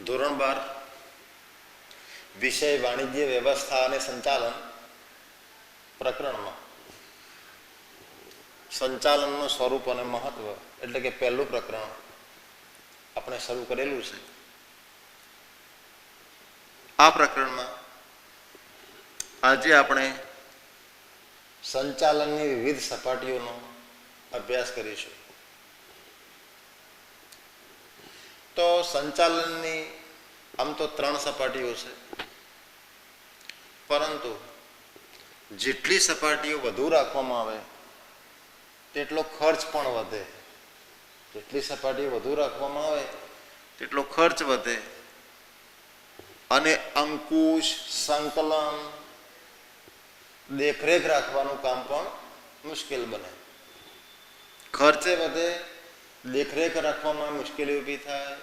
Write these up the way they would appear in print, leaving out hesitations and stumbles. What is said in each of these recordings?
ધોરણ 12 વિષય વાણિજ્ય વ્યવસ્થા અને સંચાલન પ્રકરણમાં સંચાલનનું સ્વરૂપ અને મહત્વ એટલે કે પહેલું પ્રકરણ આપણે શરૂ કરેલું છે. આ પ્રકરણમાં આજે આપણે સંચાલનની વિવિધ સપાટીઓનો અભ્યાસ કરીશું. તો સંચાલનની આમ તો 3 સપાટીઓ છે, પરંતુ જેટલી સપાટીઓ વધુ રાખવામાં આવે તેટલો ખર્ચ પણ વધે. જેટલી સપાટીઓ વધુ રાખવામાં આવે તેટલો ખર્ચ વધે અને અંકુશ, સંકલન, દેખરેખ રાખવાનું કામ પણ મુશ્કેલ બને. ખર્ચે વધે, દેખરેખ રાખવામાં મુશ્કેલી ઊભી થાય,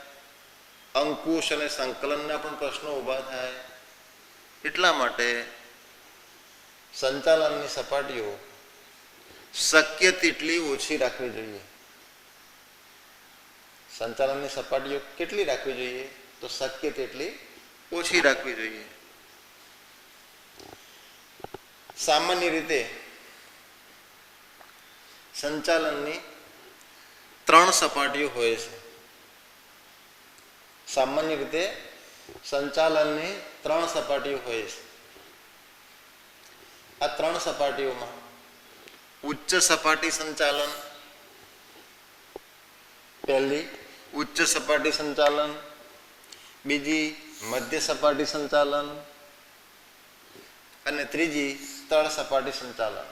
અંકુશ અને સંકલનના પણ પ્રશ્નો ઊભા થાય. એટલા માટે સંચાલનની સપાટીઓ શક્ય તેટલી ઓછી રાખવી જોઈએ. સંચાલનની સપાટીઓ કેટલી રાખવી જોઈએ? તો શક્ય તેટલી ઓછી રાખવી જોઈએ. સામાન્ય રીતે સંચાલનની 3 સપાટીઓ હોય છે. સામાન્ય રીતે સંચાલનની 3 સપાટીઓ હોય છે. આ 3 સપાટીઓમાં ઉચ્ચ સપાટી સંચાલન, પહેલી ઉચ્ચ સપાટી સંચાલન, બીજી મધ્ય સપાટી સંચાલન અને ત્રીજી તળ સપાટી સંચાલન.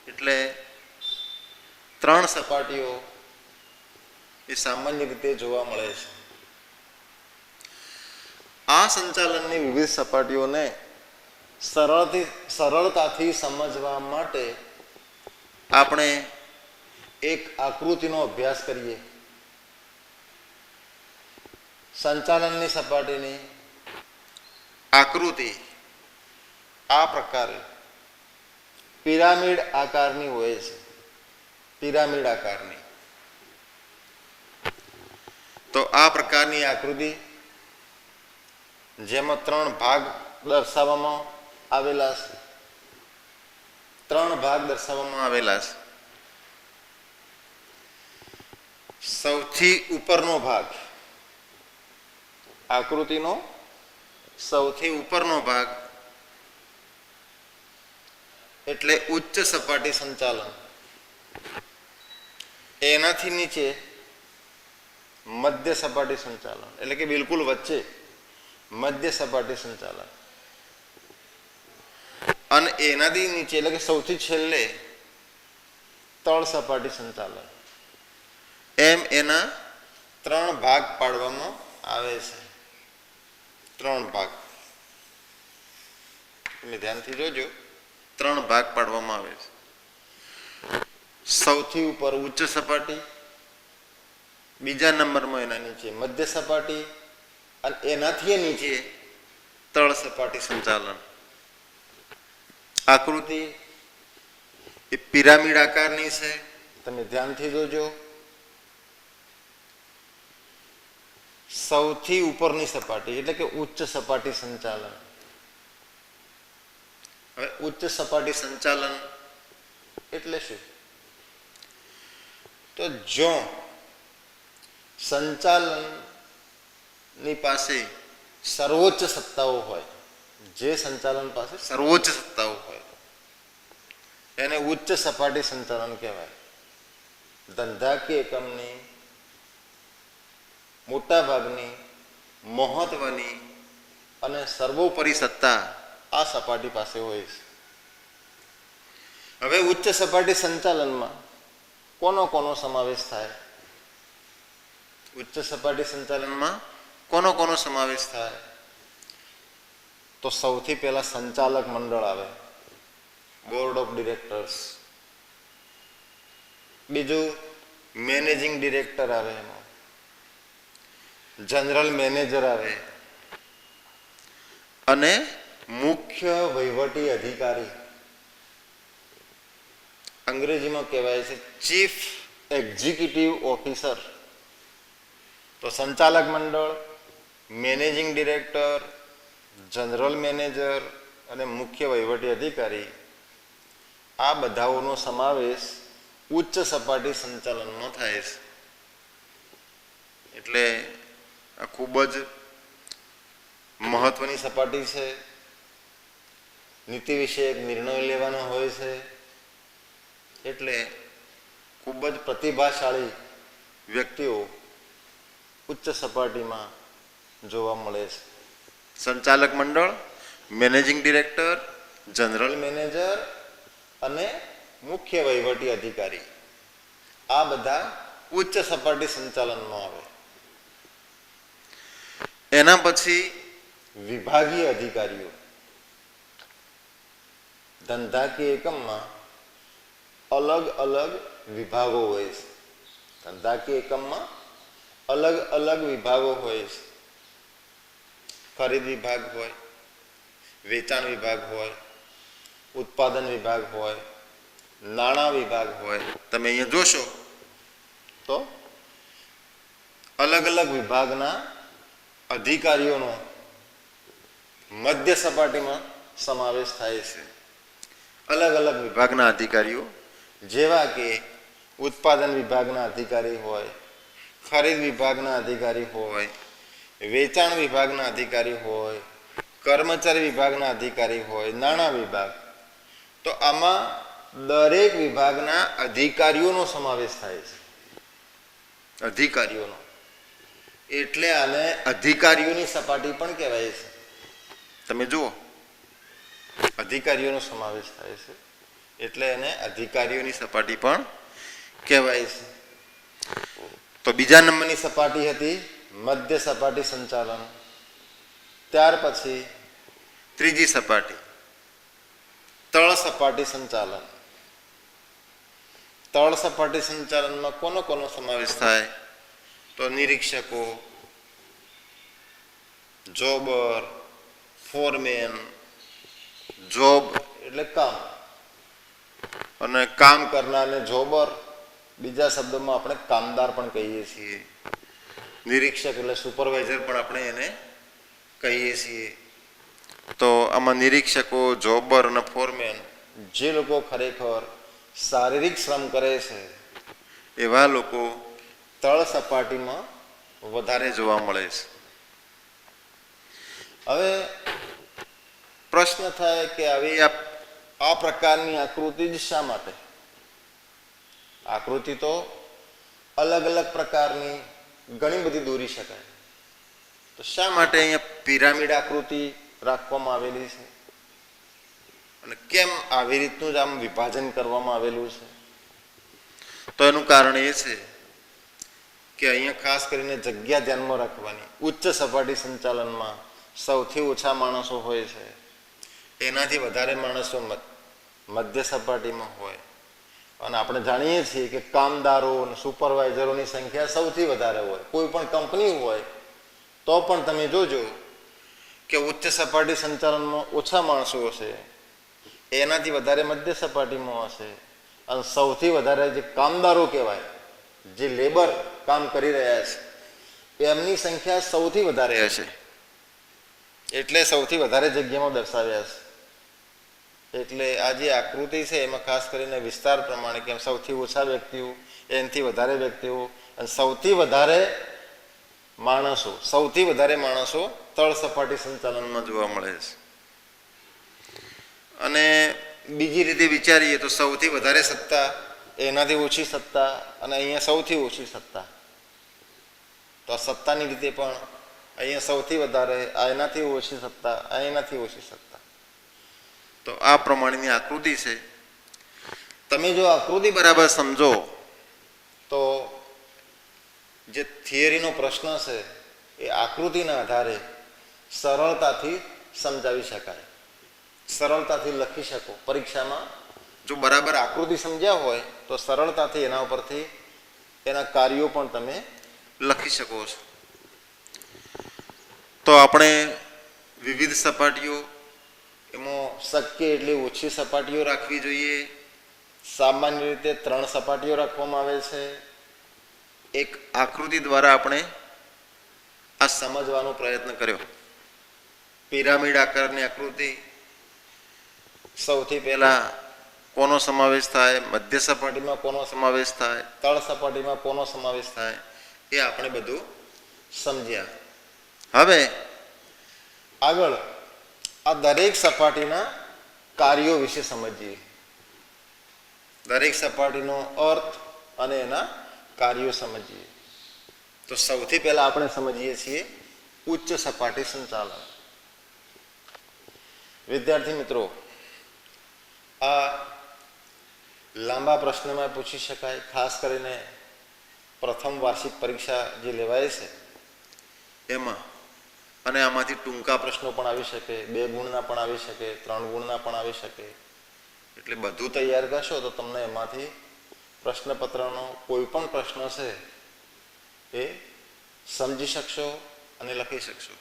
એટલે 3 સપાટીઓ એ સામાન્ય રીતે જોવા મળે છે. આ સંચાલનની વિવિધ સપાટીઓને સરળતાથી સમજવા માટે આપણે એક આકૃતિનો અભ્યાસ કરીએ. સંચાલનની સપાટીની આકૃતિ આ પ્રકારે પિરામિડ આકારની હોય છે. પિરામિડ આકારની. તો આ પ્રકારની આકૃતિ જેમાં 3 ભાગ દર્શાવવામાં આવેલા છે. 3 ભાગ દર્શાવવામાં આવેલા છે. સૌથી ઉપરનો ભાગ, આકૃતિનો સૌથી ઉપરનો ભાગ એટલે ઉચ્ચ સપાટી સંચાલન. એનાથી નીચે મધ્ય સપાટી સંચાલન એટલે કે બિલકુલ વચ્ચે મધ્ય સપાટી સંચાલન, અને એનાથી નીચે એટલે કે સૌથી છેલ્લે તળ સપાટી સંચાલન. એમ એના 3 ભાગ પાડવામાં આવે છે. 3 ભાગ તમે ધ્યાનથી જોજો. 3 ભાગ પાડવામાં આવે છે. સૌથી ઉપર ઉચ્ચ સપાટી, બીજા નંબરમાં એના નીચે મધ્ય સપાટી અને એનાથી નીચે તળ સપાટી સંચાલન. આકૃતિ એ પિરામિડ આકારની છે. તમે ધ્યાનથી જોજો. સૌથી ઉપરની સપાટી એટલે કે ઉચ્ચ સપાટી સંચાલન. હવે ઉચ્ચ સપાટી સંચાલન એટલે શું? તો જો સંચાલનની પાસે સર્વોચ્ચ સત્તાઓ હોય, જે સંચાલન પાસે સર્વોચ્ચ સત્તાઓ હોય એને ઉચ્ચ સપાટી સંચાલન કહેવાય. ધંધાકીય એકમની મોટા ભાગની મહત્વની અને સર્વોપરી સત્તા આ સપાટી પાસે હોય છે. હવે ઉચ્ચ સપાટી સંચાલનમાં કોનો સમાવેશ થાય? ઉચ્ચ સપાટી સંચાલનમાં કોનો સમાવેશ થાય? તો સૌથી પહેલા સંચાલક મંડળ આવે, બોર્ડ ઓફ ડિરેક્ટર્સ. બીજું મેનેજિંગ ડિરેક્ટર આવે, એમાં જનરલ મેનેજર આવે, અને મુખ્ય વહીવટી અધિકારી, અંગ્રેજીમાં કહેવાય છે ચીફ એક્ઝિક્યુટિવ ઓફિસર. તો સંચાલક મંડળ, મેનેજિંગ ડિરેક્ટર, જનરલ મેનેજર અને મુખ્ય વહીવટી અધિકારી આ બધાઓનો સમાવેશ ઉચ્ચ સપાટી સંચાલનમાં થાય છે. એટલે આ ખૂબ જ મહત્વની સપાટી છે. નીતિ વિષયક નિર્ણયો લેવાનો હોય છે. એટલે ખૂબ જ પ્રતિભાશાળી વ્યક્તિઓ ઉચ્ચ સપાટીમાં જોવા મળે છે. સંચાલક મંડળ, મેનેજિંગ ડિરેક્ટર, જનરલ મેનેજર અને મુખ્ય વહીવટી અધિકારી આ બધા ઉચ્ચ સપાટી સંચાલનમાં આવે. એના પછી વિભાગીય અધિકારીઓ ધંધાકીય એકમમાં અલગ અલગ વિભાગો હોય છે. ધંધાકીય એકમમાં અલગ અલગ વિભાગો હોય છે. ખરીદ વિભાગ હોય, વેચાણ વિભાગ હોય, ઉત્પાદન વિભાગ હોય, નાણાં વિભાગ હોય. તમે અહીંયા જોશો તો અલગ અલગ વિભાગના અધિકારીઓનો મધ્ય સપાટીમાં સમાવેશ થાય છે. અલગ અલગ વિભાગના અધિકારીઓ જેવા કે ઉત્પાદન વિભાગના અધિકારી હોય, ખરીદ વિભાગના અધિકારી હોય, વેચાણ વિભાગના અધિકારી હોય, કર્મચારી વિભાગના અધિકારી હોય, નાણાં વિભાગ. તો આમાં દરેક વિભાગના અધિકારીઓનો સમાવેશ થાય છે. અધિકારીઓનો એટલે આને અધિકારીઓની સપાટી પણ કહેવાય છે. તમે જુઓ, અધિકારીઓનો સમાવેશ થાય છે એટલે એને અધિકારીઓની સપાટી પણ કહેવાય છે. તો બીજા નંબરની સપાટી હતી મધ્ય સપાટી સંચાલન. ત્યાર પછી ત્રીજી સપાટી તળ સપાટી સંચાલન. તળ સપાટી સંચાલનમાં કોનો કોનો સમાવેશ થાય? તો નિરીક્ષકો, જોબર, ફોરમેન. જોબ એટલે કામ અને કામ કરનારને જોબર, બીજા શબ્દોમાં આપણે કામદાર પણ કહીએ છીએ. નિરીક્ષક એટલે સુપરવાઇઝર પણ આપણે એને કહીએ છીએ. તો આમાં નિરીક્ષકો, જોબર અને ફોરમેન જે લોકો ખરેખર શારીરિક શ્રમ કરે છે એવા લોકો તળ સપાટીમાં વધારે જોવા મળે છે. હવે પ્રશ્ન થાય કે આવી આ પ્રકારની આકૃતિ જ શા માટે? આકૃતિ તો અલગ અલગ પ્રકારની ઘણી બધી દોરી શકાય. તો શા માટે અહીંયા પિરામિડ આકૃતિ રાખવામાં આવેલી છે અને કેમ આવી રીતનું જ આમ વિભાજન કરવામાં આવેલું છે? તો એનું કારણ એ છે કે અહીંયા ખાસ કરીને જગ્યા ધ્યાનમાં રાખવાની. ઉચ્ચ સપાટી સંચાલનમાં સૌથી ઓછા માણસો હોય છે, એનાથી વધારે માણસો મધ્ય સપાટીમાં હોય. અને આપણે જાણીએ છીએ કે કામદારો અને સુપરવાઇઝરોની સંખ્યા સૌથી વધારે હોય. કોઈ પણ કંપની હોય તો પણ તમે જોજો કે ઉચ્ચ સપાટી સંચાલનમાં ઓછા માણસો હશે, એનાથી વધારે મધ્ય સપાટીમાં હશે. અને સૌથી વધારે જે કામદારો કહેવાય, જે લેબર કામ કરી રહ્યા છે, એમની સંખ્યા સૌથી વધારે હશે. એટલે સૌથી વધારે જગ્યામાં દર્શાવ્યા છે. એટલે આ જે આકૃતિ છે એમાં ખાસ કરીને વિસ્તાર પ્રમાણે કેમ સૌથી ઓછા વ્યક્તિઓ, એનાથી વધારે વ્યક્તિઓ અને સૌથી વધારે માણસો તળ સપાટી સંચાલનમાં જોવા મળે છે. અને બીજી રીતે વિચારીએ તો સૌથી વધારે સત્તા, એનાથી ઓછી સત્તા અને અહીંયા સૌથી ઓછી સત્તા. તો આ સત્તાની રીતે પણ અહીંયા સૌથી વધારે, આ એનાથી ઓછી સત્તા, આ એનાથી ઓછી સત્તા. તો આ પ્રમાણેની આકૃતિ છે. તમે જો આકૃતિ બરાબર સમજો તો જે થિયરીનો પ્રશ્ન છે એ આકૃતિના આધારે સરળતાથી સમજાવી શકાય, સરળતાથી લખી શકો. પરીક્ષામાં જો બરાબર આકૃતિ સમજ્યા હોય તો સરળતાથી એના ઉપરથી એના કાર્યો પણ તમે લખી શકો છો. તો આપણે વિવિધ સપાટીઓ, એમાં શક્ય એટલી ઓછી સપાટીઓ રાખવી જોઈએ. સામાન્ય રીતે 3 સપાટીઓ રાખવામાં આવે છે. એક આકૃતિ દ્વારા આપણે આ સમજવાનો પ્રયત્ન કર્યો. પિરામિડ આકારની આકૃતિ સૌથી પહેલા કોનો સમાવેશ થાય, મધ્ય સપાટીમાં કોનો સમાવેશ થાય, તળ સપાટીમાં કોનો સમાવેશ થાય, એ આપણે બધું સમજ્યા. હવે આગળ આ દરેક સપાટીના કાર્યો વિશે સમજીએ. દરેક સપાટીનો અર્થ અને એના કાર્યો સમજીએ. તો સૌથી પહેલા આપણે સમજીએ છીએ ઉચ્ચ સપાટી સંચાલન. વિદ્યાર્થી મિત્રો, આ લાંબા પ્રશ્નમાં પૂછી શકાય, ખાસ કરીને પ્રથમ વાર્ષિક પરીક્ષા જે લેવાય છે એમાં. અને આમાંથી ટૂંકા પ્રશ્નો પણ આવી શકે, 2 ગુણના પણ આવી શકે, 3 ગુણના પણ આવી શકે. એટલે બધું તૈયાર કરશો તો તમને એમાંથી પ્રશ્નપત્રનો કોઈ પણ પ્રશ્ન છે એ સમજી શકશો અને લખી શકશો.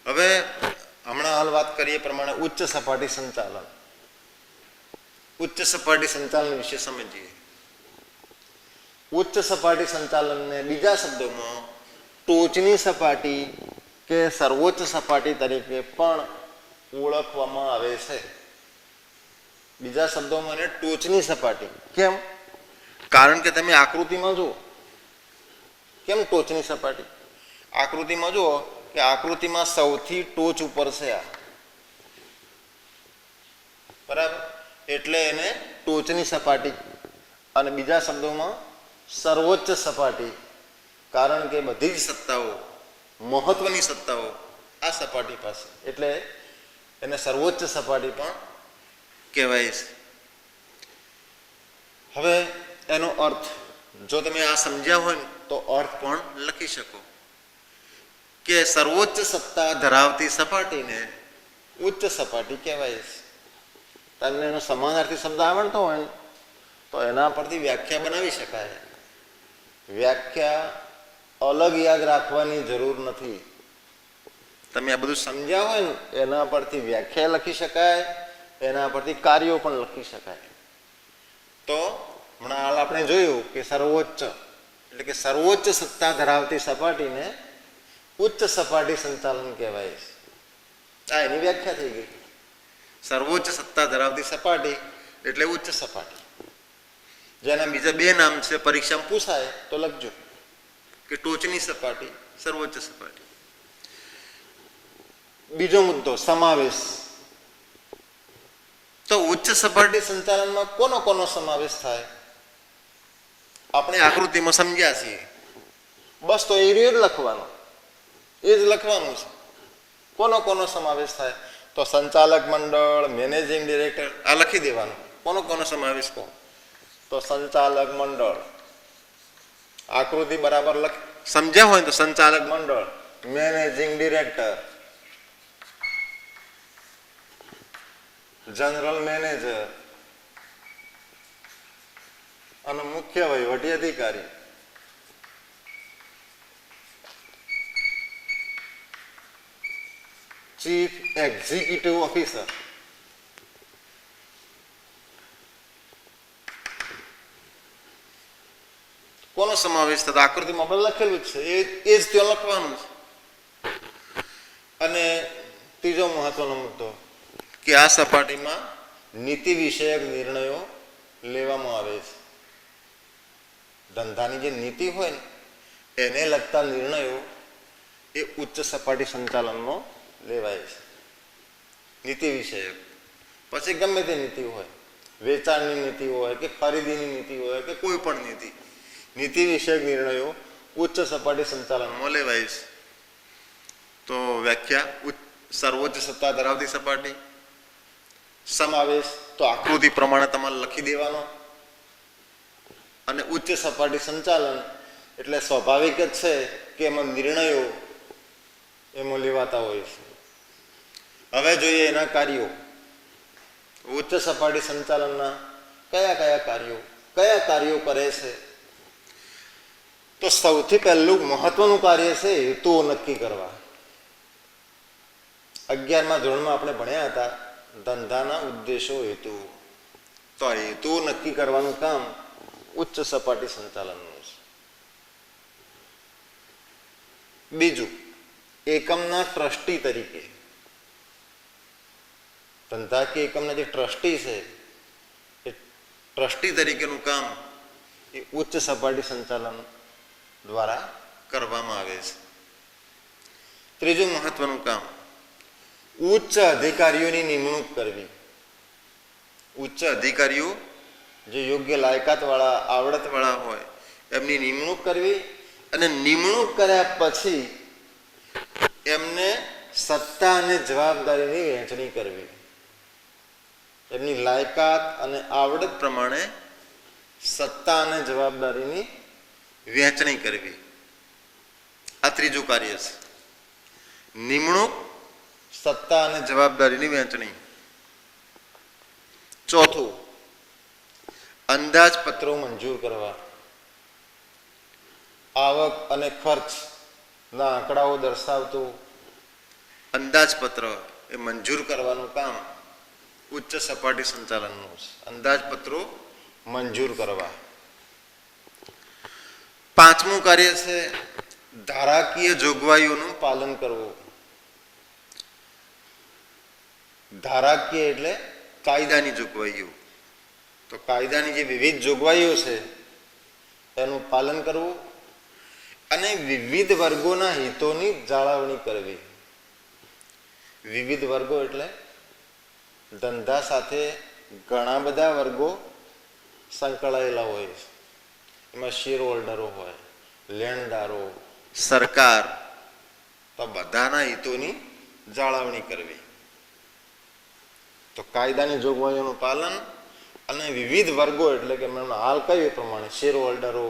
હવે હમણાં હાલ વાત કરીએ પ્રમાણે ઉચ્ચ સપાટી સંચાલન. ઉચ્ચ સપાટી સંચાલન વિશે સમજીએ. ઉચ્ચ સપાટી સંચાલનને બીજા શબ્દોમાં ટોચની સપાટી કે સર્વોચ્ચ સપાટી તરીકે પણ ઓળખવામાં આવે છે. બીજા શબ્દોમાં એને ટોચની સપાટી. કેમ? કારણ કે તમે આકૃતિમાં જુઓ. કેમ ટોચની સપાટી? આકૃતિમાં જુઓ કે આકૃતિમાં સૌથી ટોચ ઉપર છે આ, બરાબર? એટલે એને ટોચની સપાટી. અને બીજા શબ્દોમાં સર્વોચ્ચ સપાટી, કારણ કે બધી જ સત્તાઓ, મહત્વની સત્તાઓ આ સપાટી પાસે, એટલે એને સર્વોચ્ચ સપાટી પણ કહેવાય છે. હવે એનો અર્થ જો તમે આ સમજ્યા હોય ને તો અર્થ પણ લખી શકો કે સર્વોચ્ચ સત્તા ધરાવતી સપાટીને ઉચ્ચ સપાટી કહેવાય છે. તમને એનો સમાનાર્થી શબ્દ આવડતો હોય ને તો એના પરથી વ્યાખ્યા બનાવી શકાય. વ્યાખ્યા અલગ યાદ રાખવાની જરૂર નથી. તમે આ બધું સમજ્યા હોય ને એના પરથી વ્યાખ્યા લખી શકાય, એના પરથી કાર્યો પણ લખી શકાય. તો હમણાં હાલ આપણે જોયું કે સર્વોચ્ચ એટલે કે સર્વોચ્ચ સત્તા ધરાવતી સપાટીને ઉચ્ચ સપાટી સંચાલન કહેવાય છે. આ એની વ્યાખ્યા થઈ ગઈ. સર્વોચ્ચ સત્તા ધરાવતી સપાટી એટલે ઉચ્ચ સપાટી. જેના બીજા 2 નામ છે, પરીક્ષામાં પૂછાય તો લખજો કે ટોચની સપાટી, સર્વોચ્ચ સપાટી. બીજો મુદ્દો સમાવેશ. તો ઉચ્ચ સપાટી સંચાલનમાં કોનો કોનો સમાવેશ થાય આપણે આકૃતિમાં સમજ્યા છીએ. બસ તો એ જ લખવાનો, એ જ લખવાનું છે. કોનો કોનો સમાવેશ થાય તો સંચાલક મંડળ, મેનેજિંગ ડિરેક્ટર, આ લખી દેવાનું. કોનો કોનો સમાવેશ કહો તો સંચાલક મંડળ. આકૃતિ બરાબર સમજ્યા હોય તો સંચાલક મંડળ, મેનેજિંગ ડિરેક્ટર, જનરલ મેનેજર અને મુખ્ય વહીવટી અધિકારી. Chief executive officer. કોનો સમાવેશ થતો આકૃતિમાં પણ લખેલું જ છે, એ જ ત્યાં લખવાનું છે. અને ત્રીજો મહત્વનો મુદ્દો કે આ સપાટીમાં નીતિ વિષયક નિર્ણયો લેવામાં આવે છે. ધંધાની જે નીતિ હોય ને એને લગતા નિર્ણયો એ ઉચ્ચ સપાટી સંચાલનમાં લેવાય છે. નીતિ વિષયક. પછી ગમે તે નીતિ હોય, વેચાણની નીતિ હોય કે ખરીદીની નીતિ હોય કે કોઈ પણ નીતિ, નીતિ વિષયક નિર્ણયો ઉચ્ચ સપાટી સંચાલનમાં લેવાય છે. તો વ્યાખ્યા સર્વોચ્ચ સત્તા ધરાવતી સપાટી. સમાવેશ તો આકૃતિ પ્રમાણે તમારે લખી દેવાનો. અને ઉચ્ચ સપાટી સંચાલન એટલે સ્વાભાવિક જ છે કે એમાં નિર્ણયો એમાં લેવાતા હોય છે. હવે જોઈએ એના કાર્યો. ઉચ્ચ સપાટી સંચાલનના કયા કાર્યો કરે છે તો સૌથી પહેલું મહત્વનું કાર્ય છે હેતુઓ નક્કી કરવા. 11મા ધોરણમાં આપણે ભણ્યા હતા ધંધાના ઉદ્દેશો, હેતુ. તો હેતુઓ નક્કી કરવાનું કામ ઉચ્ચ સપાટી સંચાલનનું છે. બીજું, એકમના ટ્રસ્ટી તરીકે, ધંધાકીય એકમના જે ટ્રસ્ટી છે એ ટ્રસ્ટી તરીકેનું કામ એ ઉચ્ચ સપાટી સંચાલન દ્વારા કરવામાં આવે છે. ત્રીજું મહત્વનું કામ, ઉચ્ચ અધિકારીઓની નિમણૂક કરવી. ઉચ્ચ અધિકારીઓ જે યોગ્ય લાયકાતવાળા, આવડતવાળા હોય એમની નિમણૂક કરવી અને નિમણૂક કર્યા પછી એમને સત્તા અને જવાબદારીની વહેંચણી કરવી. એમની લાયકાત અને આવડત પ્રમાણે સત્તા અને જવાબદારીની વહેંચણી કરવી. આ ત્રીજું કાર્ય છે, નિમણૂક, સત્તા અને જવાબદારીની વહેંચણી. ચોથું, અંદાજપત્રો મંજૂર કરવા. આવક અને ખર્ચના આંકડાઓ દર્શાવતું અંદાજપત્ર એ મંજૂર કરવાનું કામ ઉચ્ચ સપાટી સંચાલનનું છે. અંદાજપત્રો મંજૂર કરવા. પાંચમું કાર્ય છે ધારાકીય જોગવાઈઓનું પાલન કરવું. ધારાકીય એટલે કાયદાની જોગવાઈઓ. તો કાયદાની જે વિવિધ જોગવાઈઓ છે એનું પાલન કરવું અને વિવિધ વર્ગોના હિતોની જાળવણી કરવી. વિવિધ વર્ગો એટલે ધંધા સાથે ઘણા બધા વર્ગો સંકળાયેલા હોય છે. એમાં શેર હોલ્ડરો હોય, લેણદારો, સરકાર, તો બધાના હિતોની જાળવણી કરવી. તો કાયદાની જોગવાઈઓનું પાલન અને વિવિધ વર્ગો એટલે કે મેં હાલ કહ્યું એ પ્રમાણે શેર હોલ્ડરો,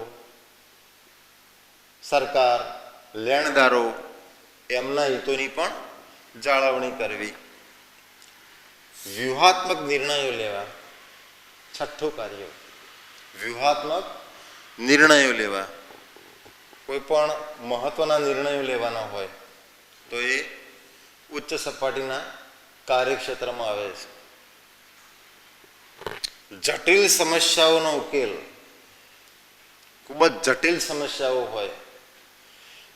સરકાર, લેણદારો, એમના હિતોની પણ જાળવણી કરવી. વ્યૂહાત્મક નિર્ણયો લેવા. છઠ્ઠું કાર્ય, વ્યૂહાત્મક નિર્ણયો લેવા. કોઈ પણ મહત્વના નિર્ણયો લેવાના હોય તો એ ઉચ્ચ સપાટીના કાર્યક્ષેત્રમાં આવે છે. જટિલ સમસ્યાઓનો ઉકેલ. ખૂબ જ જટિલ સમસ્યાઓ હોય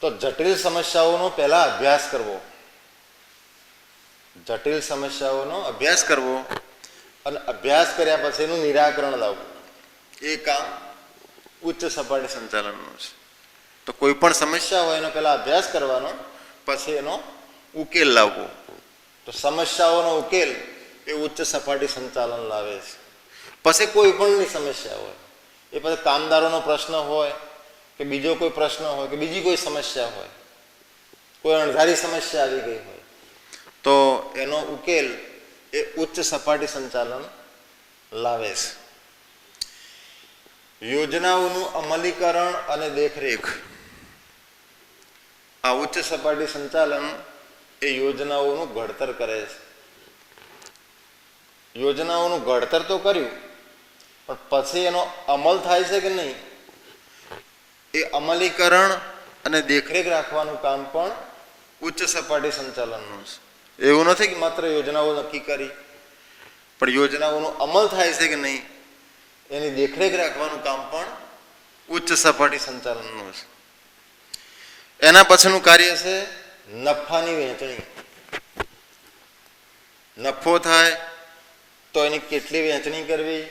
તો જટિલ સમસ્યાઓનો પહેલા અભ્યાસ કરવો. જટિલ સમસ્યાઓનો અભ્યાસ કરવો અને અભ્યાસ કર્યા પછી એનું નિરાકરણ લાવવું. એ કામ ઉચ્ચ સપાટી સંચાલનનું છે. તો કોઈ પણ સમસ્યા હોય એનો પહેલા અભ્યાસ કરવાનો, પછી એનો ઉકેલ લાવવો. તો સમસ્યાઓનો ઉકેલ એ ઉચ્ચ સપાટી સંચાલન લાવે છે. પછી કોઈ પણની સમસ્યા હોય, એ પછી કામદારોનો પ્રશ્ન હોય કે બીજો કોઈ પ્રશ્ન હોય કે બીજી કોઈ સમસ્યા હોય, કોઈ અણધારી સમસ્યા આવી ગઈ હોય, તો એનો ઉકેલ એ ઉચ્ચ સપાટી સંચાલન લાવે છે. યોજનાઓનું અમલીકરણ અને દેખરેખ. આ ઉચ્ચ સપાટી સંચાલન એ યોજનાઓનું ઘડતર કરે છે. યોજનાઓનું ઘડતર તો કર્યું, પણ પછી એનો અમલ થાય છે કે નહીં, એ અમલીકરણ અને દેખરેખ રાખવાનું કામ પણ ઉચ્ચ સપાટી સંચાલનનું છે. એવું નથી કે માત્ર યોજનાઓ નક્કી કરી, પણ યોજનાઓનો અમલ થાય છે કે નહીં એની દેખરેખ રાખવાનું કામ પણ ઉચ્ચ સપાટી સંચાલનનું છે. એના પછીનું કાર્ય છે નફાની વહેંચણી. નફો થાય તો એની કેટલી વહેંચણી કરવી,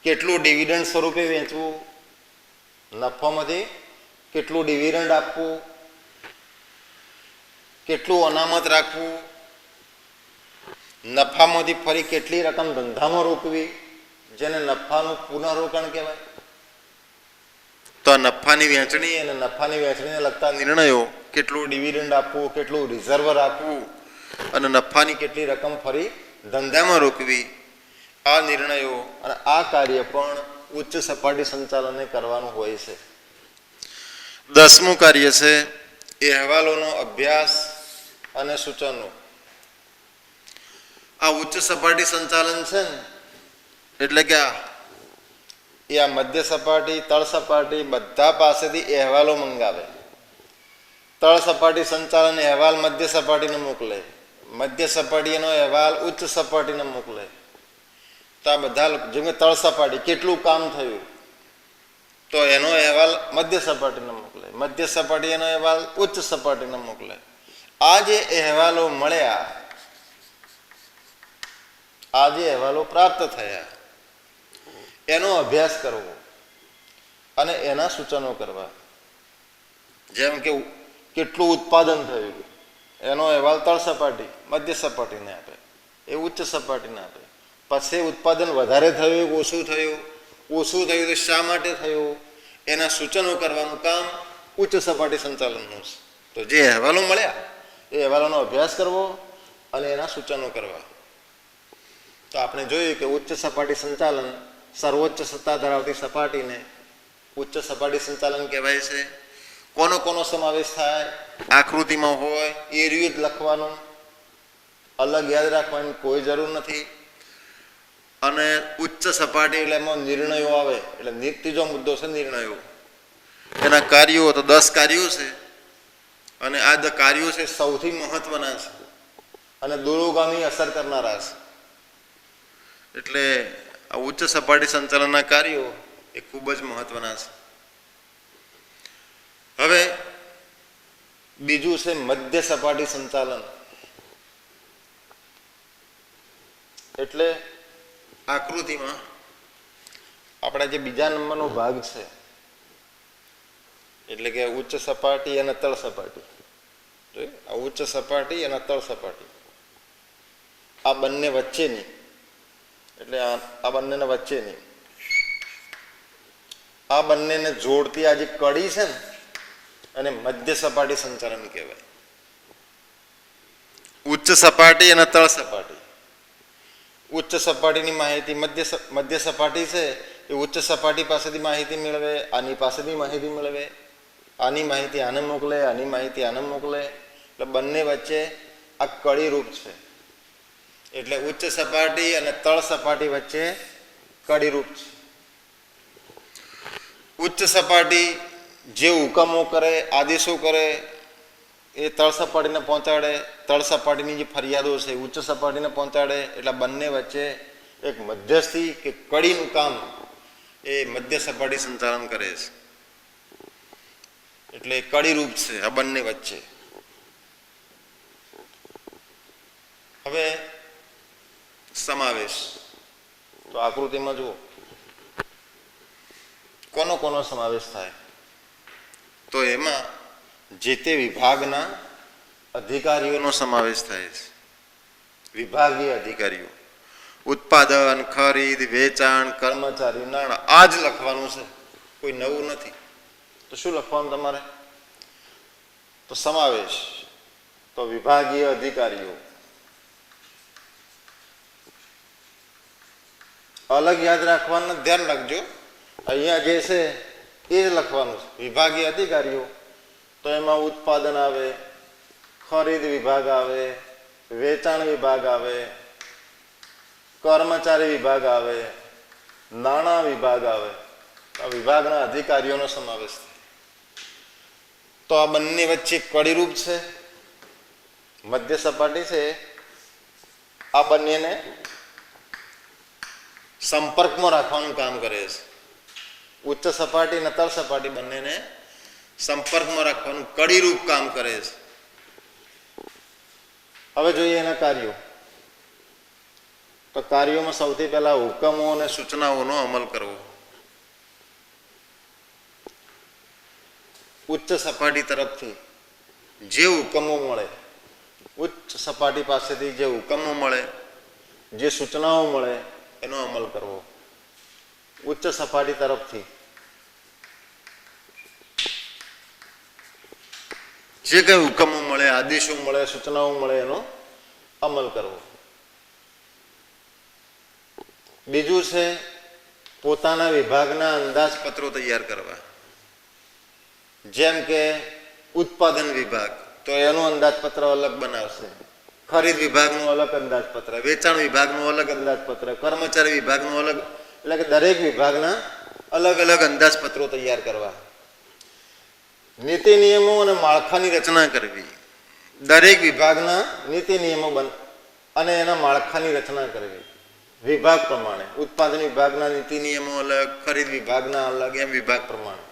કેટલું ડિવિડન્ડ સ્વરૂપે વહેંચવું, નફામાંથી કેટલું ડિવિડન્ડ આપવું, કેટલું અનામત રાખવું, નફામાંથી ફરી કેટલી રકમ ધંધામાં રોકવી, જેને નફાનું પુનઃરોકાણ કહેવાય. તો આ નફાની વહેંચણી અને નફાની વહેંચણીને લગતા નિર્ણયો, કેટલું ડિવિડન્ડ આપવું, કેટલું રિઝર્વ રાખવું અને નફાની કેટલી રકમ ફરી ધંધામાં રોકવી, આ નિર્ણયો અને આ કાર્ય પણ ઉચ્ચ સપાટી સંચાલને કરવાનું હોય છે. 10મું કાર્ય છે અહેવાલોનો અભ્યાસ અને સૂચનો. આ ઉચ્ચ સપાટી સંચાલન છે ને એટલે કે આ મધ્ય સપાટી, તળ સપાટી બધા પાસેથી અહેવાલો મંગાવે. તળ સપાટી સંચાલન અહેવાલ મધ્ય સપાટીને મોકલે, મધ્ય સપાટીનો અહેવાલ ઉચ્ચ સપાટીને મોકલે. તો આ બધા જેમ કે તળ સપાટી કેટલું કામ થયું, તો એનો અહેવાલ મધ્ય સપાટીને મોકલે, મધ્ય સપાટી એનો અહેવાલ ઉચ્ચ સપાટીને મોકલે. આ જે અહેવાલો મળ્યા, આ જે અહેવાલો પ્રાપ્ત થયા, એનો અભ્યાસ કરવો અને એના સૂચનો કરવા. જેમ કે કેટલું ઉત્પાદન થયું એનો અહેવાલ તળ સપાટી મધ્ય સપાટીને આપે, એ ઉચ્ચ સપાટીને આપે. પછી ઉત્પાદન વધારે થયું ઓછું થયું, ઓછું થયું તો શા માટે થયું, એના સૂચનો કરવાનું કામ ઉચ્ચ સપાટી સંચાલનનું છે. તો જે અહેવાલો મળ્યા એ અહેવાલોનો અભ્યાસ કરવો અને એના સૂચનો કરવા. તો આપણે જોયું કે ઉચ્ચ સપાટી સંચાલન, સર્વોચ્ચ સત્તા ધરાવતી સપાટીને ઉચ્ચ સપાટી સંચાલન કહેવાય છે. કોનો કોનો સમાવેશ થાય? આકૃતિમાં હોય એ રીતે લખવાનું, અલગ યાદ રાખવાની કોઈ જરૂર નથી. અને ઉચ્ચ સપાટી એટલે એમાં નિર્ણયો આવે, એટલે ત્રીજો મુદ્દો છે નિર્ણયો. એના કાર્યો તો 10 કાર્યો છે અને આ કાર્યો છે સૌથી મહત્વના છે અને દૂરોગામી અસર કરનારા છે. એટલે આ ઉચ્ચ સપાટી સંચાલનના કાર્યો એ ખૂબ જ મહત્વના છે. હવે બીજું છે મધ્ય સપાટી સંચાલન. એટલે આકૃતિમાં આપણા જે બીજા નંબરનો ભાગ છે, એટલે કે ઉચ્ચ સપાટી અને તળ સપાટી. આ ઉચ્ચ સપાટી અને તળ સપાટી આ બંને વચ્ચેની, એટલે આ બંનેના વચ્ચેની આ બંનેને જોડતી આ જે કડી છે ને અને મધ્ય સપાટી સંચાલન કહેવાય. ઉચ્ચ સપાટી અને તળ સપાટી. ઉચ્ચ સપાટીની માહિતી મધ્ય સપાટી છે એ ઉચ્ચ સપાટી પાસેથી માહિતી મેળવે, આની પાસેથી માહિતી મેળવે, આની માહિતી આને મોકલે, આની માહિતી આને મોકલે. એટલે બંને વચ્ચે આ કડી રૂપ છે. એટલે ઉચ્ચ સપાટી અને તળ સપાટી વચ્ચે કડી રૂપ છે. ઉચ્ચ સપાટી જે હુકમો કરે, આદેશો કરે એ તળ સપાટીને પહોંચાડે, તળ સપાટીની જે ફરિયાદો છે ઉચ્ચ સપાટીને પહોંચાડે. એટલે બંને વચ્ચે એક મધ્યસ્થી કે કડીનું કામ એ મધ્ય સપાટી સંચાલન કરે છે. એટલે કડી રૂપ છે આ બંને વચ્ચે. હવે સમાવેશ તો આકૃતિમાં જુઓ કોનો કોનો સમાવેશ થાય. તો એમાં જે તે વિભાગના અધિકારીઓનો સમાવેશ થાય છે. વિભાગીય અધિકારીઓ, ઉત્પાદન, ખરીદ, વેચાણ, કર્મચારી, નાણાં, આ જ લખવાનું છે, કોઈ નવું નથી. તો શું લખવાનું તમારે? તો સમાવેશ તો વિભાગીય અધિકારીઓ. અલગ યાદ રાખવાનું, ધ્યાન રાખજો. અહીંયા જે છે એ જ લખવાનું છે. વિભાગીય અધિકારીઓ તો એમાં ઉત્પાદન આવે, ખરીદ વિભાગ આવે, વેચાણ વિભાગ આવે, કર્મચારી વિભાગ આવે, નાણાં વિભાગ આવે. આ વિભાગના અધિકારીઓનો સમાવેશ થાય. તો આ બંને વચ્ચે કડીરૂપ છે. મધ્ય સપાટી છે આ બંનેને સંપર્કમાં રાખવાનું કામ કરે છે. ઉચ્ચ સપાટી અને તળ સપાટી બંનેને સંપર્કમાં રાખવાનું કડીરૂપ કામ કરે છે. હવે જોઈએ એના કાર્યો. તો કાર્યોમાં સૌથી પહેલા હુકમો અને સૂચનાઓનો અમલ કરવો. ઉચ્ચ સપાટી તરફથી જે હુકમો મળે, ઉચ્ચ સપાટી પાસેથી જે હુકમો મળે, જે સૂચનાઓ મળે એનો અમલ કરવો. ઉચ્ચ સપાટી તરફથી જે કંઈ હુકમો મળે, આદેશો મળે, સૂચનાઓ મળે એનો અમલ કરવો. બીજું છે પોતાના વિભાગના અંદાજપત્રો તૈયાર કરવા. જેમ કે ઉત્પાદન વિભાગ તો એનું અંદાજપત્ર અલગ બનાવશે, ખરીદ વિભાગનું અલગ અંદાજપત્ર, વેચાણ વિભાગનું અલગ અંદાજપત્ર, કર્મચારી વિભાગનું અલગ. એટલે કે દરેક વિભાગના અલગ અલગ અંદાજપત્રો તૈયાર કરવા. નીતિ નિયમો અને માળખાની રચના કરવી. દરેક વિભાગના નીતિ નિયમો અને એના માળખાની રચના કરવી. વિભાગ પ્રમાણે, ઉત્પાદન વિભાગના નીતિ નિયમો અલગ, ખરીદ વિભાગના અલગ, એમ વિભાગ પ્રમાણે.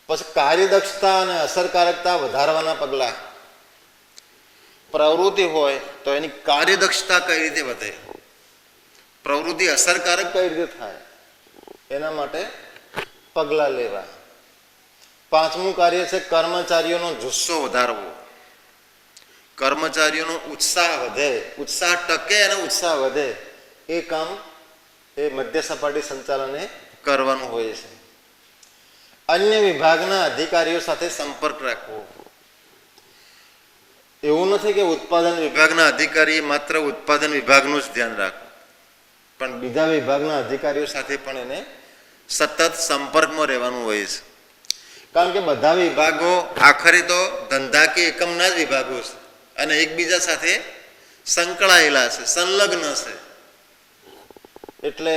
પછી કાર્યદક્ષતા અને અસરકારકતા વધારવાના પગલા. પ્રવૃત્તિ હોય તો એની કાર્યદક્ષતા કઈ રીતે વધે, પ્રવૃત્તિ અસરકારક કઈ રીતે થાય, એના માટે પગલા લેવા. પાંચમું કાર્ય છે કર્મચારીઓનો જુસ્સો વધારવો. કર્મચારીઓનો ઉત્સાહ વધે, ઉત્સાહ ટકે અને ઉત્સાહ વધે, એ કામ એ મધ્ય સપાટી સંચાલને કરવાનું હોય છે. અન્ય વિભાગના અધિકારીઓ સાથે સંપર્ક રાખવો. એવું નથી કે ઉત્પાદન વિભાગના અધિકારી માત્ર ઉત્પાદન વિભાગનું જ ધ્યાન રાખવું, પણ બીજા વિભાગના અધિકારીઓ સાથે પણ એને સતત સંપર્કમાં રહેવાનું હોય છે. કારણ કે બધા વિભાગો આખરે તો ધંધાકીય એકમના જ વિભાગો છે અને એકબીજા સાથે સંકળાયેલા છે, સંલગ્ન છે. એટલે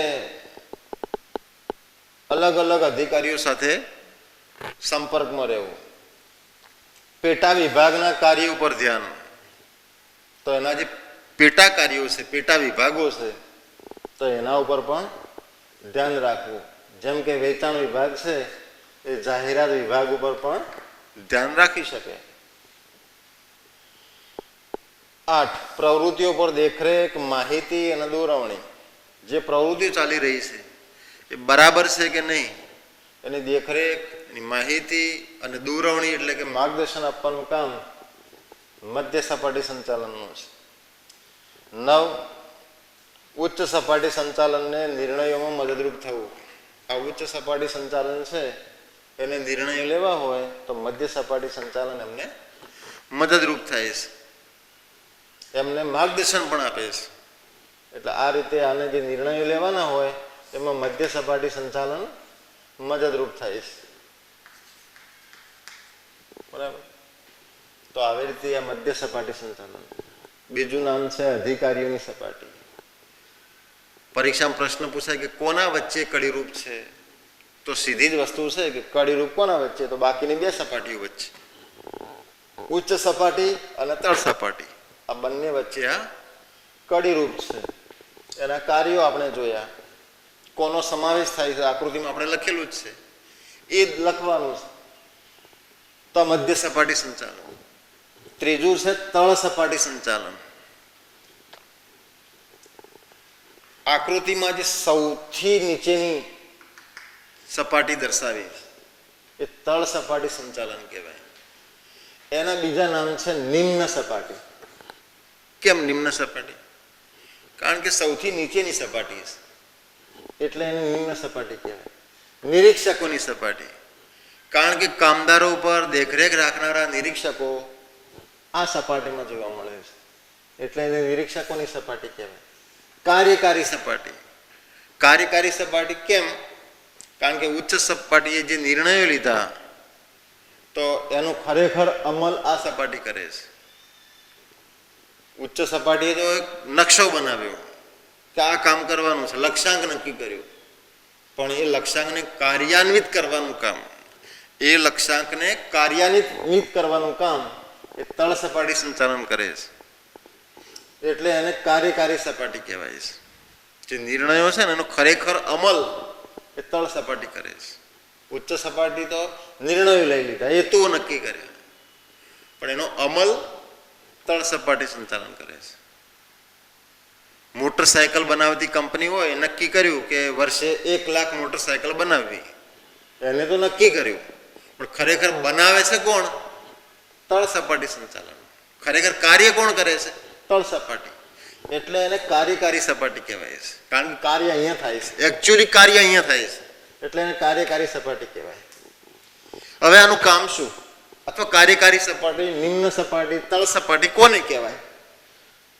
અલગ અલગ અધિકારીઓ સાથે સંપર્કમાં રહેવું. પેટા વિભાગના કાર્યો ઉપર ધ્યાન. તો એના જે પેટા કાર્યો છે, પેટા વિભાગો છે, તો એના ઉપર પણ ધ્યાન રાખવું. જેમ કે વેચાણ વિભાગ છે એ જાહેરાત વિભાગ ઉપર પણ ધ્યાન રાખી શકે. 8 પ્રવૃત્તિઓ પર દેખરેખ, માહિતી અને દોરવણી. જે પ્રવૃત્તિ ચાલી રહી છે એ બરાબર છે કે નહીં, એની દેખરેખ, એની માહિતી અને દોરવણી એટલે કે માર્ગદર્શન આપવાનું કામ મધ્ય સપાટી સંચાલનનું છે. 9 ઉચ્ચ સપાટી સંચાલનને નિર્ણયોમાં મદદરૂપ થવું. આ ઉચ્ચ સપાટી સંચાલન છે એને નિર્ણયો લેવા હોય તો મધ્ય સપાટી સંચાલન એમને મદદરૂપ થાય છે, એમને માર્ગદર્શન પણ આપે છે. એટલે આ રીતે આને જે નિર્ણયો લેવાના હોય એમાં મધ્ય સપાટી સંચાલન મદદરૂપ થાય છે. બરાબર. તો આવી રીતે આ મધ્ય સપાટી સંચાલન. બીજું નામ છે અધિકારીઓની સપાટી. પરીક્ષામાં પ્રશ્ન પૂછાય કે કોના વચ્ચે કડીરૂપ છે, તો સીધી જ વસ્તુ છે કે કડીરૂપ કોના વચ્ચે, તો બાકીની 2 સપાટીઓ વચ્ચે, ઉચ્ચ સપાટી અને તળ સપાટી, આ બંને વચ્ચે આ કડીરૂપ છે. એના કાર્યો આપણે જોયા, કોનો સમાવેશ થાય છે આકૃતિમાં આપણે લખેલું જ છે, એ જ લખવાનું છે. તો મધ્ય સપાટી સંચાલન. ત્રીજું છે તળ સપાટી સંચાલન. આકૃતિમાં જે સૌથી નીચેની સપાટી દર્શાવી એ તળ સપાટી સંચાલન કહેવાય. એના બીજા નામ છે નિમ્ન સપાટી. કેમ નિમ્ન સપાટી? કારણ કે સૌથી નીચેની સપાટી છે એટલે એને નિમ્ન સપાટી કહેવાય. નિરીક્ષકોની સપાટી. કારણ કે કામદારો ઉપર દેખરેખ રાખનારા નિરીક્ષકો આ સપાટીમાં જોવા મળે છે એટલે એને નિરીક્ષકોની સપાટી કહેવાય. કાર્યકારી સપાટી. કાર્યકારી સપાટી કેમ? કારણ કે ઉચ્ચ સપાટીએ જે નિર્ણયો લીધા તો એનો ખરેખર અમલ આ સપાટી કરે છે. ઉચ્ચ સપાટીએ તો એક નકશો બનાવ્યો કે આ કામ કરવાનું છે, લક્ષ્યાંક નક્કી કર્યું, પણ એ લક્ષ્યાંકને કાર્યાન્વિત કરવાનું કામ, એ લક્ષ્યાંકને કાર્યાન્વિત કરવાનું કામ એ તળ સપાટી સંચાલન કરે છે. એટલે એને કાર્યકારી સપાટી કહેવાય છે. જે નિર્ણયો છે ને એનો ખરેખર અમલ એ તળ સપાટી કરે છે. ઉચ્ચ સપાટી તો નિર્ણયો લઈ લીધા, હેતુઓ નક્કી કર્યા, પણ એનો અમલ તળ સપાટી સંચાલન કરે છે. મોટરસાયકલ બનાવતી કંપની હોય, નક્કી કર્યું કે વર્ષે 1 લાખ મોટરસાયકલ બનાવવી, એને તો નક્કી કર્યું, પણ ખરેખર બનાવે છે કોણ? તળ સપાટી સંચાલન. ખરેખર કાર્ય કોણ કરે છે? તળ સપાટી. એટલે એને કાર્યકારી સપાટી કહેવાય છે. કારણ કે કાર્ય અહીંયા થાય છે, એકચ્યુઅલી કાર્ય અહીંયા થાય છે એટલે એને કાર્યકારી સપાટી કહેવાય. હવે આનું કામ શું? અથવા કાર્યકારી સપાટી, નિમ્ન સપાટી, તળ સપાટી કોને કહેવાય?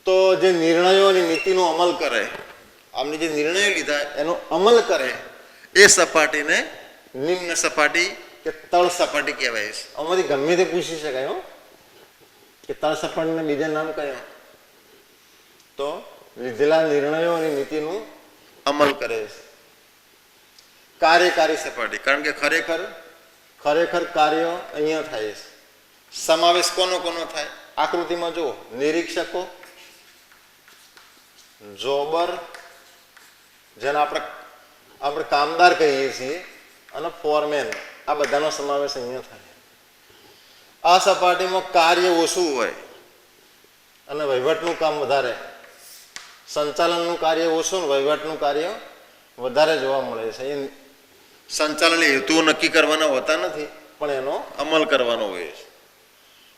તો જે નિર્ણયો અને નીતિનો અમલ કરે, આમને જે નિર્ણયો લીધા એનો અમલ કરે એ સપાટીને નિમ્ન સપાટી કે તળ સપાટી કહેવાય છે. આમાંથી ગમે તે પૂછી શકાય કે તળ સપાટીને બીજા નામ કયા? તો લીધેલા નિર્ણયો અને નીતિનું અમલ કરે છે. કાર્યકારી સપાટી. કારણ કે ખરેખર કાર્ય અહીંયા થાય છે. સમાવેશ કોનો કોનો થાય? આકૃતિમાં જુઓ. નિરીક્ષકો, જોબર, જેને આપણે કામદાર કહીએ છીએ અને ફોરમેન, આ બધાનો સમાવેશ અહીંયા થાય. આ સપાટીમાં કાર્ય ઓછું હોય અને વહીવટનું કામ વધારે, સંચાલનનું કાર્ય ઓછું ને વહીવટનું કાર્ય વધારે જોવા મળે છે. એ સંચાલન હેતુઓ નક્કી કરવાના હોતા નથી પણ એનો અમલ કરવાનો હોય છે.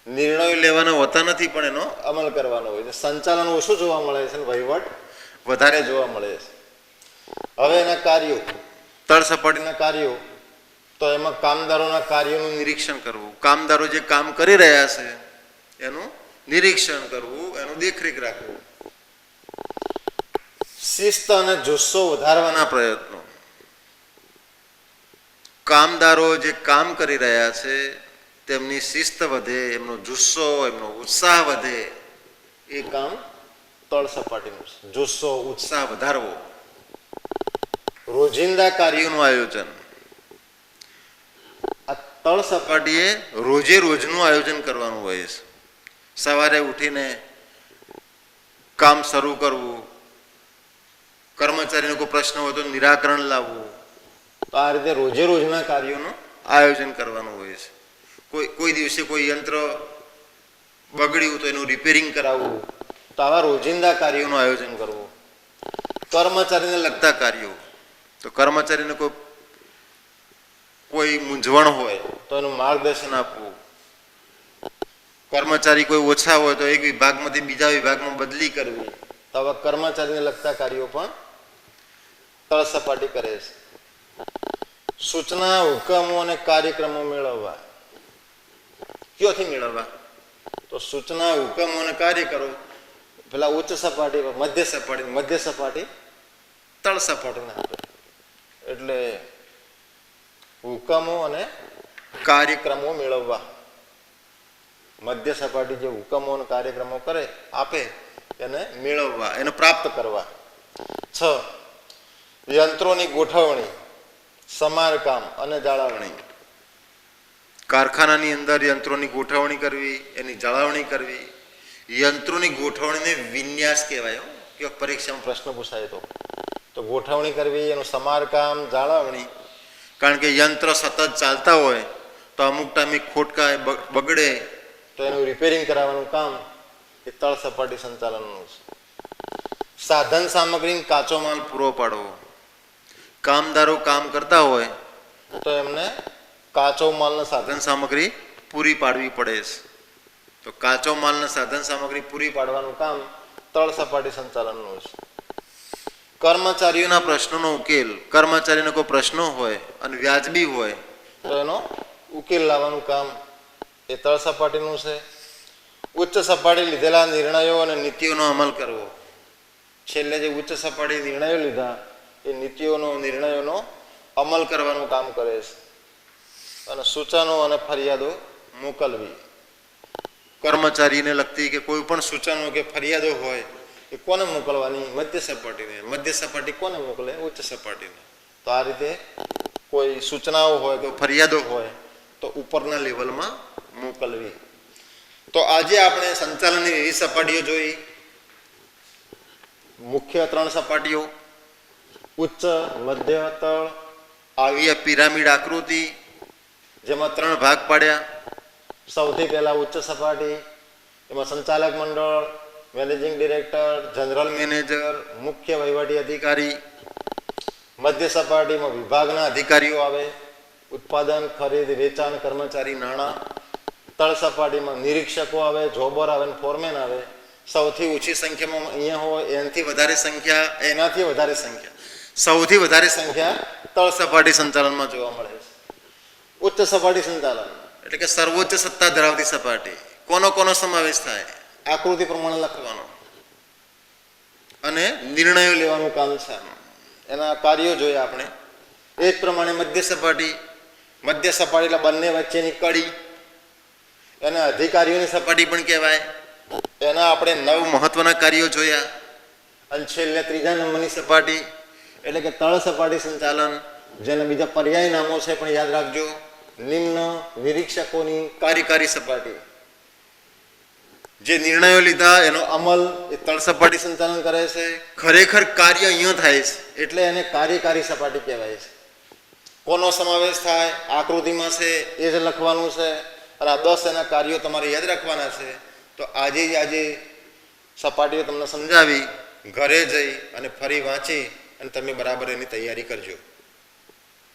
નિર્ણયો લેવાના હોતા નથી પણ એનો અમલ કરવાનો હોય છે. સંચાલન ઓછું જોવા મળે છે અને વહીવટ વધારે જોવા મળે છે. હવે એના કાર્યો, તળ સપાટીના કાર્યો, તો એમાં કામદારોના કાર્યોનું નિરીક્ષણ કરવું, કામદારો જે કામ કરી રહ્યા છે એનું નિરીક્ષણ કરવું, એનું દેખરેખ રાખવું. શિસ્ત અને જુસ્સો વધારવાના પ્રયત્નો, કામદારો જે કામ કરી રહ્યા છે તેમની શિસ્ત વધે, એમનો જુસ્સો, એમનો ઉત્સાહ વધે, એ કામ તળ સપાટીનું છે. જુસ્સો, ઉત્સાહ વધારવો. રોજિંદા કાર્યોનું આયોજન, આ તળ સપાટીએ રોજે રોજનું આયોજન કરવાનું હોય છે. સવારે ઉઠીને કામ શરૂ કરવું, કર્મચારીનો કોઈ પ્રશ્ન હોય તો નિરાકરણ લાવવું, તો આ રીતે રોજે રોજના કાર્યોનું આયોજન કરવાનું હોય છે. કોઈ દિવસે કોઈ યંત્ર બગડ્યું તો એનું રિપેરિંગ કરાવવું, તો આવા રોજિંદા કાર્યોનું આયોજન કરવું. કર્મચારીને લગતા કાર્યો, તો કર્મચારીને કોઈ મૂંઝવણ હોય તો એનું માર્ગદર્શન આપવું. કર્મચારી કોઈ ઓછા હોય તો એક વિભાગમાંથી બીજા વિભાગમાં બદલી કરવી. તો આવા કર્મચારીને લગતા કાર્યો પણ તળ સપાટી કરે છે. સૂચના, હુકમો અને કાર્યક્રમો મેળવવા. ક્યાંથી મેળવવા? તો સૂચના, હુકમો અને કાર્યક્રમો પેલા ઉચ્ચ સપાટી, મધ્ય સપાટી તળ સપાટીને આપે. એટલે હુકમો અને કાર્યક્રમો મેળવવા. મધ્ય સપાટી જે હુકમો અને કાર્યક્રમો કરે આપે એને મેળવવા, એને પ્રાપ્ત કરવા. 6. યંત્રોની ગોઠવણી, સમારકામ અને જાળવણી. કારખાનાની અંદર યંત્રોની ગોઠવણી કરવી, એની જાળવણી કરવી. યંત્રોની ગોઠવણીને વિન્યાસ કહેવાય. કે પરીક્ષામાં પ્રશ્ન પૂછાય તો ગોઠવણી કરવી, એનું સમારકામ, જાળવણી. કારણ કે યંત્ર સતત ચાલતા હોય તો અમુક ટાઈમે ખોટકા બગડે તો એનું રિપેરિંગ કરાવવાનું કામ એ તળ સપાટી સંચાલનનું છે. સાધન સામગ્રી, કાચો માલ પૂરો પાડવો. કામદારો કામ કરતા હોય તો એમને કાચો માલને સાધન સામગ્રી પૂરી પાડવી પડે છે. તો કાચો માલને સાધન સામગ્રી પૂરી પાડવાનું કામ તળ સપાટી સંચાલનનું છે. કર્મચારીઓના પ્રશ્નોનો ઉકેલ, કર્મચારીનો કોઈ પ્રશ્નો હોય અને વ્યાજબી હોય તો એનો ઉકેલ લાવવાનું કામ એ તળ સપાટીનું છે. ઉચ્ચ સપાટી લીધેલા નિર્ણયો અને નીતિઓનો અમલ કરવો. છેલ્લે જે ઉચ્ચ સપાટી નિર્ણયો લીધા એ નિર્ણયોનો અમલ કરવાનું કામ કરે છે. અને સૂચનો અને ફરિયાદો મોકલવી. કર્મચારીને લગતી કે કોઈ પણ સૂચનો કે ફરિયાદો હોય એ કોને મોકલવાની? મધ્ય સપાટીને. મધ્ય સપાટી કોને મોકલે? ઉચ્ચ સપાટીને. તો આ રીતે કોઈ સૂચનાઓ હોય કે ફરિયાદો હોય તો ઉપરના લેવલમાં મોકલવી. તો આજે આપણે સંચાલનની વિવિધ સપાટીઓ જોઈ. મુખ્ય 3 સપાટીઓ, ઉચ્ચ, મધ્ય, તળ. આવી પિરામિડ આકૃતિ જેમાં 3 ભાગ પાડ્યા. સૌથી પહેલા ઉચ્ચ સપાટી, એમાં સંચાલક મંડળ, મેનેજિંગ ડિરેક્ટર, જનરલ મેનેજર, મુખ્ય વહીવટી અધિકારી. મધ્ય સપાટીમાં વિભાગના અધિકારીઓ આવે, ઉત્પાદન, ખરીદ, વેચાણ, કર્મચારી, નાણાં. તળ સપાટીમાં નિરીક્ષકો આવે, જોબર આવે, ફોરમેન આવે. સૌથી ઓછી સંખ્યામાં અહીંયા હોય, એનાથી વધારે સંખ્યા, એનાથી વધારે સંખ્યા, સૌથી વધારે સંખ્યા તળ સપાટી સંચાલનમાં જોવા મળે છે. ઉચ્ચ સપાટી સંચાલન એટલે કે સર્વોચ્ચ સત્તા ધરાવતી સપાટી. કોનો સમાવેશ થાય? આકૃતિ પ્રમાણે લખવાનો અને નિર્ણયો લેવાનું કામ છે. એના કાર્યો જોઈએ આપણે. એ જ પ્રમાણે મધ્ય સપાટી એટલે બંને વચ્ચેની કડી, એને અધિકારીઓની સપાટી પણ કહેવાય. એના આપણે 9 મહત્વના કાર્યો જોયા. અને છેલ્લે 3જા નંબરની સપાટી એટલે કે તળ સપાટી સંચાલન, જેને બીજા પર્યાય નામો છે પણ યાદ રાખજો. નિમ્ન નિરીક્ષકોની કાર્યકારી સપાટી. જે નિર્ણયો લીધા એનો અમલ એ તળ સપાટી સંચાલન કરે છે. ખરેખર કાર્ય અહીંયા થાય છે એટલે એને કાર્યકારી સપાટી કહેવાય છે. કોનો સમાવેશ થાય આકૃતિમાં છે એ જ લખવાનું છે અને આ 10 એના કાર્યો તમારે યાદ રાખવાના છે. તો આજે સપાટીઓ તમને સમજાવી, ઘરે જઈ અને ફરી વાંચી અને તમે બરાબર એની તૈયારી કરજો.